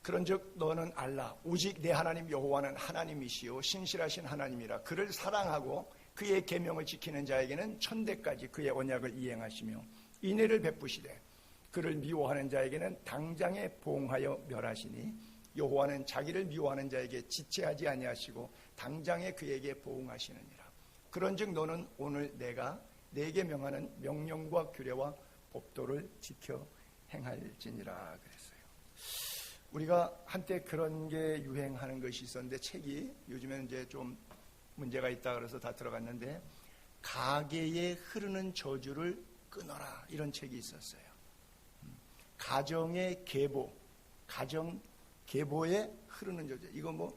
그런즉 너는 알라 오직 내 하나님 여호와는 하나님이시요 신실하신 하나님이라. 그를 사랑하고 그의 계명을 지키는 자에게는 천대까지 그의 언약을 이행하시며 인애를 베푸시되 그를 미워하는 자에게는 당장에 보응하여 멸하시니 여호와는 자기를 미워하는 자에게 지체하지 아니하시고 당장에 그에게 보응하시느니라. 그런즉 너는 오늘 내가 네게 명하는 명령과 규례와 법도를 지켜 행할지니라 그랬어요. 우리가 한때 그런 게 유행하는 것이 있었는데 책이 요즘에는 이제 좀 문제가 있다 그래서 다 들어갔는데 가계에 흐르는 저주를 끊어라 이런 책이 있었어요. 가정의 계보, 가정 계보에 흐르는 저주. 이거 뭐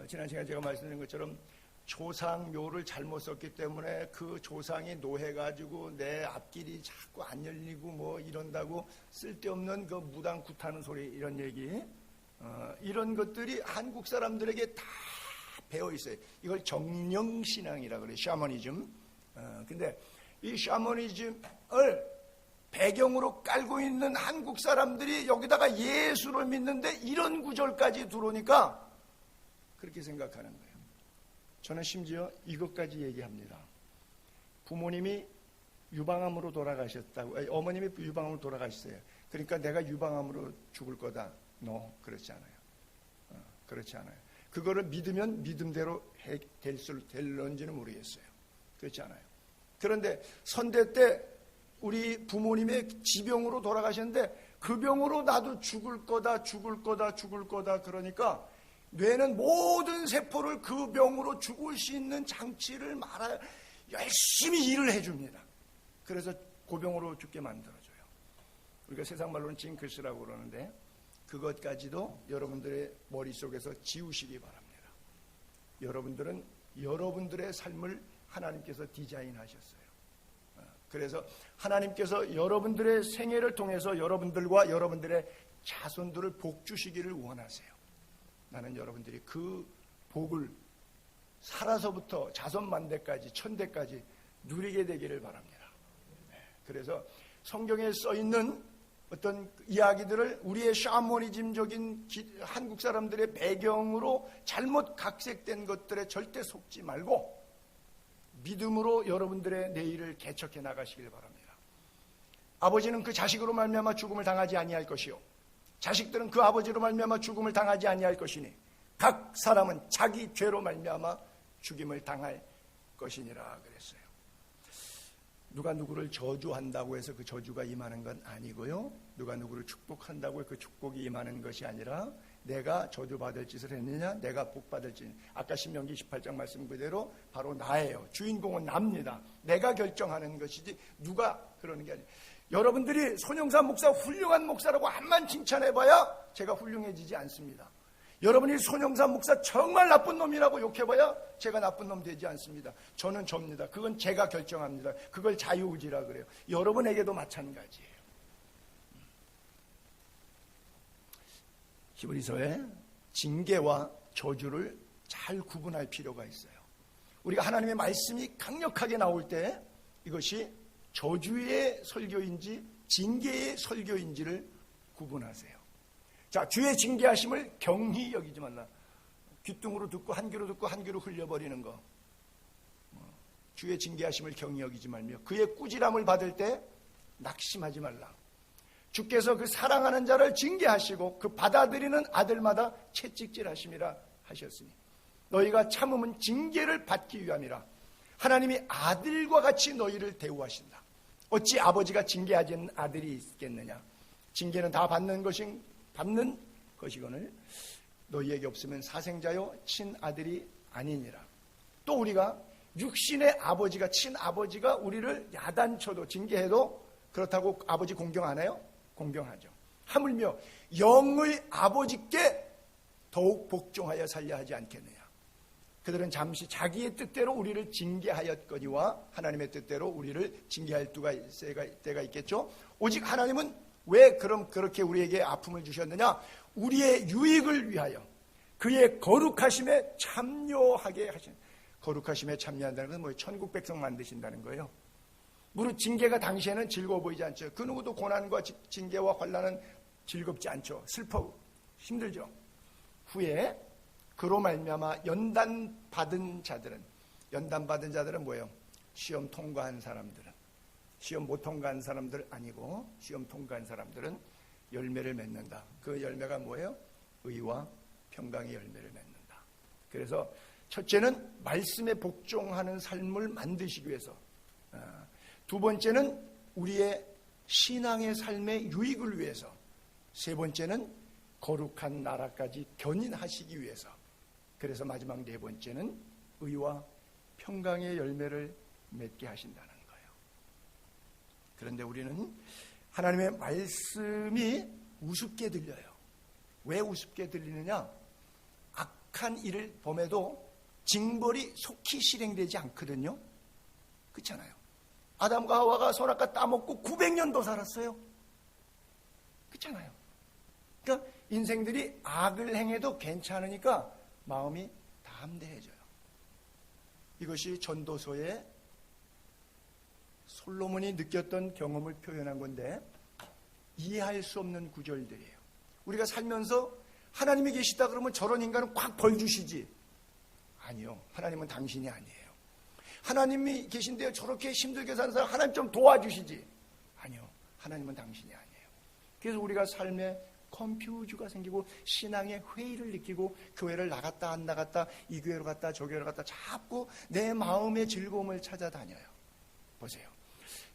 지난 시간에 제가 말씀드린 것처럼 조상묘를 잘못 썼기 때문에 그 조상이 노해가지고 내 앞길이 자꾸 안 열리고 뭐 이런다고 쓸데없는 그 무당 굿하는 소리 이런 얘기 이런 것들이 한국 사람들에게 다 배어 있어요. 이걸 정령신앙이라 그래요. 샤머니즘. 근데 이 샤머니즘을 배경으로 깔고 있는 한국 사람들이 여기다가 예수를 믿는데 이런 구절까지 들어오니까 그렇게 생각하는 거예요. 저는 심지어 이것까지 얘기합니다. 부모님이 유방암으로 돌아가셨다고, 어머님이 유방암으로 돌아가셨어요. 그러니까 내가 유방암으로 죽을 거다. 그렇지 않아요. 그렇지 않아요. 그거를 믿으면 믿음대로 될런지는 모르겠어요. 그렇지 않아요. 그런데 선대 때 우리 부모님의 지병으로 돌아가셨는데 그 병으로 나도 죽을 거다 그러니까 뇌는 모든 세포를 그 병으로 죽을 수 있는 장치를 열심히 일을 해줍니다. 그래서 그 병으로 죽게 만들어줘요. 우리가 세상 말로는 징크스라고 그러는데 그것까지도 여러분들의 머릿속에서 지우시기 바랍니다. 여러분들은 여러분들의 삶을 하나님께서 디자인하셨어요. 그래서 하나님께서 여러분들의 생애를 통해서 여러분들과 여러분들의 자손들을 복 주시기를 원하세요. 나는 여러분들이 그 복을 살아서부터 자손 만대까지 천대까지 누리게 되기를 바랍니다. 그래서 성경에 써있는 어떤 이야기들을 우리의 샤머니즘적인 한국 사람들의 배경으로 잘못 각색된 것들에 절대 속지 말고 믿음으로 여러분들의 내일을 개척해 나가시길 바랍니다. 아버지는 그 자식으로 말미암아 죽음을 당하지 아니할 것이요 자식들은 그 아버지로 말미암아 죽음을 당하지 아니할 것이니 각 사람은 자기 죄로 말미암아 죽임을 당할 것이니라 그랬어요. 누가 누구를 저주한다고 해서 그 저주가 임하는 건 아니고요. 누가 누구를 축복한다고 해서 그 축복이 임하는 것이 아니라 내가 저주받을 짓을 했느냐 내가 복받을 짓. 아까 신명기 18장 말씀 그대로 바로 나예요. 주인공은 납니다. 내가 결정하는 것이지 누가 그러는 게 아니에요. 여러분들이 손영삼 목사 훌륭한 목사라고 암만 칭찬해봐야 제가 훌륭해지지 않습니다. 여러분이 손영삼 목사 정말 나쁜 놈이라고 욕해봐야 제가 나쁜 놈 되지 않습니다. 저는 접니다. 그건 제가 결정합니다. 그걸 자유의지라 그래요. 여러분에게도 마찬가지예요. 히브리서에 징계와 저주를 잘 구분할 필요가 있어요. 우리가 하나님의 말씀이 강력하게 나올 때 이것이 저주의 설교인지 징계의 설교인지를 구분하세요. 자, 주의 징계하심을 경히 여기지 말라. 귀뚱으로 듣고 한 귀로 듣고 한 귀로 흘려버리는 거. 주의 징계하심을 경히 여기지 말며 그의 꾸지람을 받을 때 낙심하지 말라. 주께서 그 사랑하는 자를 징계하시고 그 받아들이는 아들마다 채찍질하심이라 하셨으니 너희가 참음은 징계를 받기 위함이라. 하나님이 아들과 같이 너희를 대우하신다. 어찌 아버지가 징계하지 않는 아들이 있겠느냐. 징계는 다 받는 것이거늘 너희에게 없으면 사생자요 친아들이 아니니라. 또 우리가 육신의 아버지가 친아버지가 우리를 야단쳐도 징계해도 그렇다고 아버지 공경하나요? 공경하죠. 하물며 영의 아버지께 더욱 복종하여 살려 하지 않겠느냐. 그들은 잠시 자기의 뜻대로 우리를 징계하였거니와 하나님의 뜻대로 우리를 징계할 때가 있겠죠. 오직 하나님은 왜 그럼 그렇게 우리에게 아픔을 주셨느냐? 우리의 유익을 위하여 그의 거룩하심에 참여하게 하신. 거룩하심에 참여한다는 것은 뭐예요? 천국 백성 만드신다는 거예요. 무릇 징계가 당시에는 즐거워 보이지 않죠. 그 누구도 고난과 징계와 환난은 즐겁지 않죠. 슬퍼 힘들죠. 후에 그로 말미암아 연단받은 자들은 뭐예요? 시험 통과한 사람들은, 시험 못 통과한 사람들 아니고 시험 통과한 사람들은 열매를 맺는다. 그 열매가 뭐예요? 의와 평강의 열매를 맺는다. 그래서 첫째는 말씀에 복종하는 삶을 만드시기 위해서, 두 번째는 우리의 신앙의 삶의 유익을 위해서, 세 번째는 거룩한 나라까지 견인하시기 위해서, 그래서 마지막 네 번째는 의와 평강의 열매를 맺게 하신다는 거예요. 그런데 우리는 하나님의 말씀이 우습게 들려요. 왜 우습게 들리느냐? 악한 일을 범해도 징벌이 속히 실행되지 않거든요. 그렇잖아요. 아담과 하와가 선악과 따먹고 900년도 살았어요. 그렇잖아요. 그러니까 인생들이 악을 행해도 괜찮으니까 마음이 담대해져요. 이것이 전도서에 솔로몬이 느꼈던 경험을 표현한 건데, 이해할 수 없는 구절들이에요. 우리가 살면서 하나님이 계시다 그러면 저런 인간은 꽉 벌 주시지. 아니요. 하나님은 당신이 아니에요. 하나님이 계신데요, 저렇게 힘들게 사는 사람 하나님 좀 도와주시지. 아니요. 하나님은 당신이 아니에요. 그래서 우리가 삶에 컴퓨즈가 생기고 신앙의 회의를 느끼고 교회를 나갔다 안 나갔다, 이 교회로 갔다 저 교회로 갔다 자꾸 내 마음의 즐거움을 찾아다녀요. 보세요.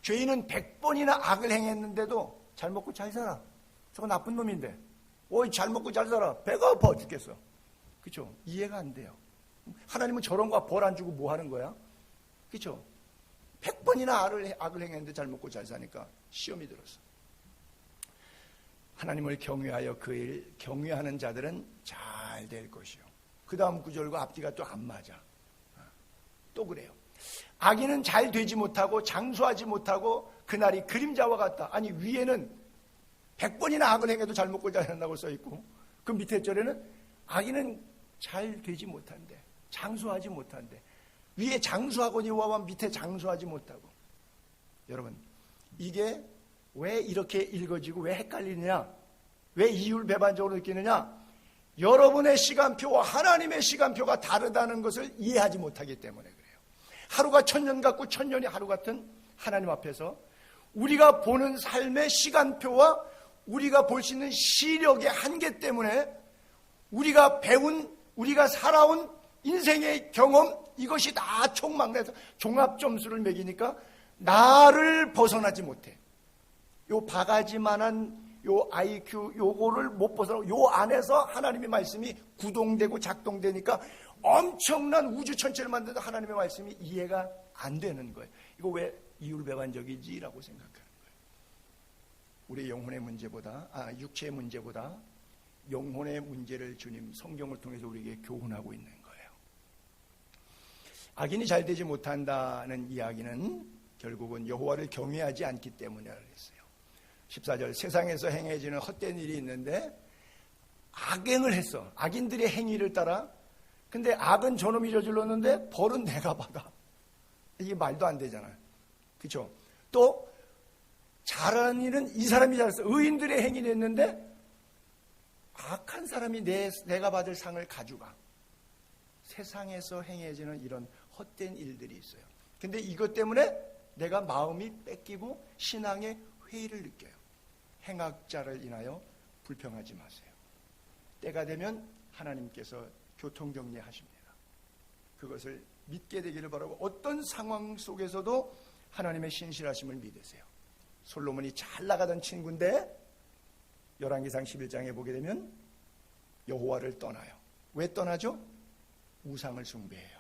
죄인은 100번이나 악을 행했는데도 잘 먹고 잘 살아. 저거 나쁜 놈인데. 어이, 잘 먹고 잘 살아. 배가 아파 죽겠어. 그렇죠? 이해가 안 돼요. 하나님은 저런 거 벌 안 주고 뭐 하는 거야? 그렇죠? 100번이나 악을 행했는데 잘 먹고 잘 사니까 시험이 들었어. 하나님을 경외하여 그 일 경외하는 자들은 잘 될 것이요. 그 다음 구절과 앞뒤가 또 안 맞아. 또 그래요. 악인은 잘 되지 못하고 장수하지 못하고 그날이 그림자와 같다. 아니, 위에는 100번이나 악을 행해도 잘 먹고 잘 산다고 써있고, 그 밑에 절에는 악인은 잘 되지 못한대. 장수하지 못한대. 위에 장수하거니와 밑에 장수하지 못하고. 여러분, 이게 왜 이렇게 읽어지고 왜 헷갈리느냐? 왜 이율배반적으로 느끼느냐? 여러분의 시간표와 하나님의 시간표가 다르다는 것을 이해하지 못하기 때문에 그래요. 하루가 1000년 같고 1000년이 하루 같은 하나님 앞에서 우리가 보는 삶의 시간표와 우리가 볼 수 있는 시력의 한계 때문에 우리가 배운, 우리가 살아온 인생의 경험, 이것이 다 총망라해서 종합점수를 매기니까 나를 벗어나지 못해. 요 바가지만한 요 IQ 요거를 못 벗어나고 요 안에서 하나님의 말씀이 구동되고 작동되니까 엄청난 우주 천체를 만드는 하나님의 말씀이 이해가 안 되는 거예요. 이거 왜 이율배반적이지라고 생각하는 거예요. 우리 영혼의 문제보다, 육체의 문제보다 영혼의 문제를 주님 성경을 통해서 우리에게 교훈하고 있는 거예요. 악인이 잘 되지 못한다는 이야기는 결국은 여호와를 경외하지 않기 때문이라고 했어요. 14절, 세상에서 행해지는 헛된 일이 있는데 악행을 했어. 악인들의 행위를 따라. 근데 악은 저놈이 저질렀는데 벌은 내가 받아. 이게 말도 안 되잖아요. 그렇죠? 또 잘하는 일은 이 사람이 잘했어. 의인들의 행위를 했는데 악한 사람이 내가 받을 상을 가져가. 세상에서 행해지는 이런 헛된 일들이 있어요. 근데 이것 때문에 내가 마음이 뺏기고 신앙의 회의를 느껴요. 행악자를 인하여 불평하지 마세요. 때가 되면 하나님께서 교통정리하십니다. 그것을 믿게 되기를 바라고 어떤 상황 속에서도 하나님의 신실하심을 믿으세요. 솔로몬이 잘 나가던 친구인데 열왕기상 11장에 보게 되면 여호와를 떠나요. 왜 떠나죠? 우상을 숭배해요.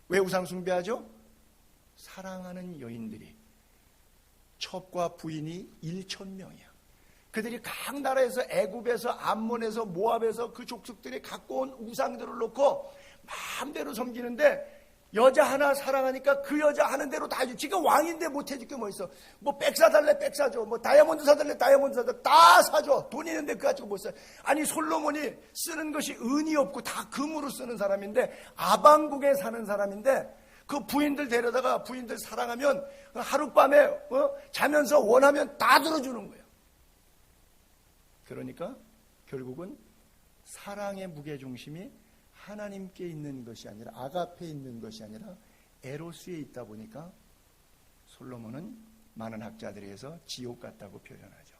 왜 우상 숭배하죠? 사랑하는 여인들이 첩과 부인이 1000명이야. 그들이 각 나라에서 애굽에서 암몬에서 모압에서 그 족속들이 갖고 온 우상들을 놓고 마음대로 섬기는데 여자 하나 사랑하니까 그 여자 하는 대로 다 해줘. 지가 왕인데 못 해줄 게 뭐 있어. 뭐 백 사달래 백 사줘. 뭐 다이아몬드 사달래 다이아몬드 사줘. 다 사줘. 돈 있는데 그거 가지고 못 사. 아니 솔로몬이 쓰는 것이 은이 없고 다 금으로 쓰는 사람인데 아방국에 사는 사람인데 그 부인들 데려다가 부인들 사랑하면 하룻밤에 자면서 원하면 다 들어주는 거예요. 그러니까 결국은 사랑의 무게중심이 하나님께 있는 것이 아니라 아가페에 있는 것이 아니라 에로스에 있다 보니까 솔로몬은 많은 학자들에 의해서 지옥 같다고 표현하죠.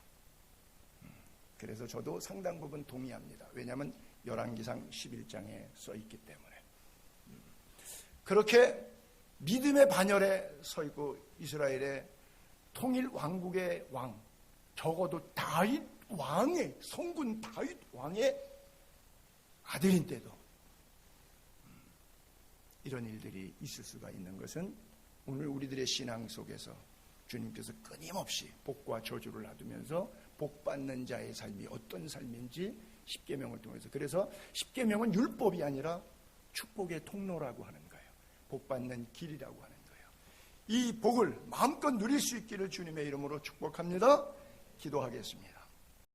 그래서 저도 상당 부분 동의합니다. 왜냐하면 열왕기상 11장에 써 있기 때문에. 그렇게 믿음의 반열에 서 있고 이스라엘의 통일 왕국의 왕, 적어도 다윗 왕의 성군 다윗 왕의 아들인데도 이런 일들이 있을 수가 있는 것은 오늘 우리들의 신앙 속에서 주님께서 끊임없이 복과 저주를 놔두면서 복받는 자의 삶이 어떤 삶인지 십계명을 통해서, 그래서 십계명은 율법이 아니라 축복의 통로라고 하는 거예요. 복받는 길이라고 하는 거예요. 이 복을 마음껏 누릴 수 있기를 주님의 이름으로 축복합니다. 기도하겠습니다.